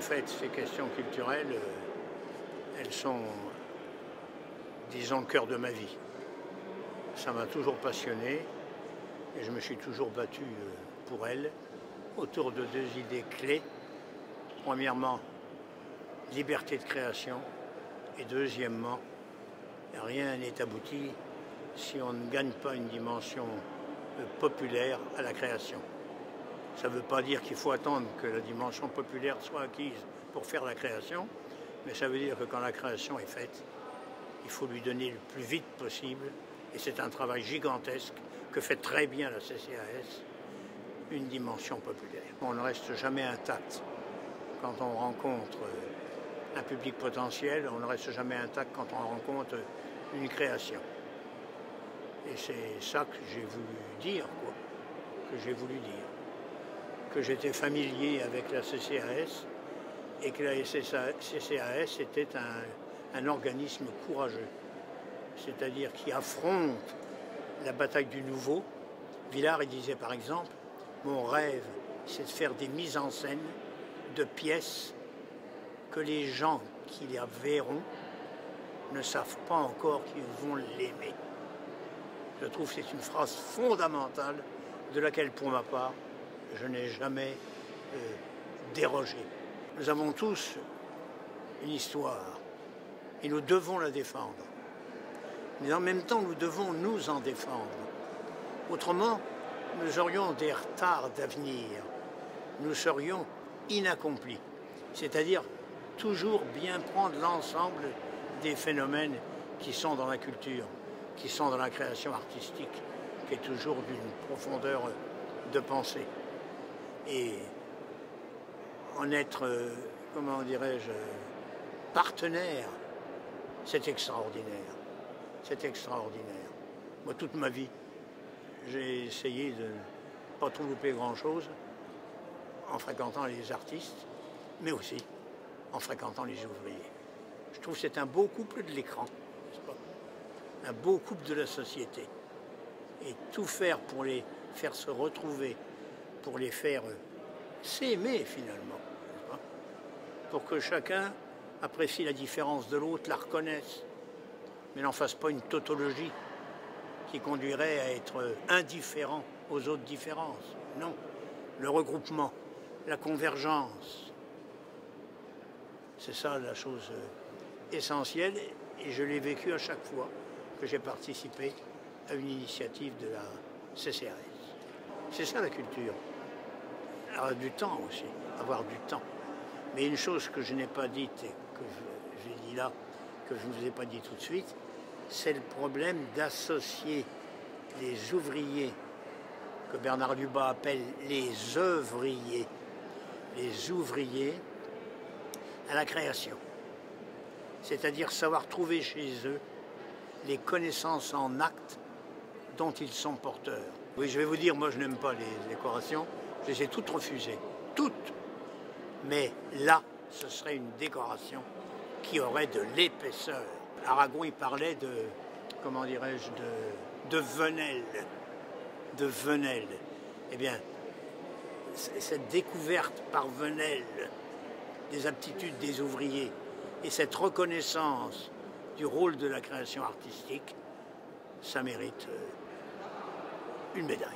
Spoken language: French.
fait, ces questions culturelles, elles sont, disons, le cœur de ma vie. Ça m'a toujours passionné et je me suis toujours battu pour elles, autour de deux idées clés. Premièrement, liberté de création et deuxièmement, rien n'est abouti si on ne gagne pas une dimension populaire à la création. Ça ne veut pas dire qu'il faut attendre que la dimension populaire soit acquise pour faire la création, mais ça veut dire que quand la création est faite, il faut lui donner le plus vite possible, et c'est un travail gigantesque que fait très bien la CCAS, une dimension populaire. On ne reste jamais intact quand on rencontre un public potentiel, on ne reste jamais intact quand on rencontre une création. Et c'est ça que j'ai voulu dire, quoi, que j'ai voulu dire. Que j'étais familier avec la CCAS et que la CCAS était un organisme courageux, c'est-à-dire qui affronte la bataille du nouveau. Villard, il disait par exemple, mon rêve, c'est de faire des mises en scène de pièces que les gens qui les verront ne savent pas encore qu'ils vont l'aimer. Je trouve que c'est une phrase fondamentale de laquelle, pour ma part, je n'ai jamais dérogé. Nous avons tous une histoire et nous devons la défendre. Mais en même temps, nous devons nous en défendre. Autrement, nous aurions des retards d'avenir. Nous serions inaccomplis. C'est-à-dire toujours bien prendre l'ensemble des phénomènes qui sont dans la culture, qui sont dans la création artistique, qui est toujours d'une profondeur de pensée. Et en être, comment dirais-je, partenaire, c'est extraordinaire. C'est extraordinaire. Moi, toute ma vie, j'ai essayé de ne pas trop louper grand-chose en fréquentant les artistes, mais aussi en fréquentant les ouvriers. Je trouve que c'est un beau couple de l'écran, n'est-ce pas? Un beau couple de la société. Et tout faire pour les faire se retrouver, pour les faire s'aimer finalement, n'est-ce pas? Pour que chacun apprécie la différence de l'autre, la reconnaisse, mais n'en fasse pas une tautologie qui conduirait à être indifférent aux autres différences. Non, le regroupement, la convergence, c'est ça la chose essentielle, et je l'ai vécu à chaque fois que j'ai participé à une initiative de la CCAS. C'est ça la culture. Alors, du temps aussi, avoir du temps. Mais une chose que je n'ai pas dite et que j'ai dit là, que je ne vous ai pas dit tout de suite, c'est le problème d'associer les ouvriers, que Bernard Lubat appelle les œuvriers, à la création. C'est-à-dire savoir trouver chez eux les connaissances en actes dont ils sont porteurs. Oui, je vais vous dire, moi je n'aime pas les décorations, je les ai toutes refusées, toutes. Mais là, ce serait une décoration qui aurait de l'épaisseur. Aragon, il parlait de, comment dirais-je, de Venelle. De Venelle. Eh bien, cette découverte par Venelle des aptitudes des ouvriers et cette reconnaissance du rôle de la création artistique, ça mérite une médaille.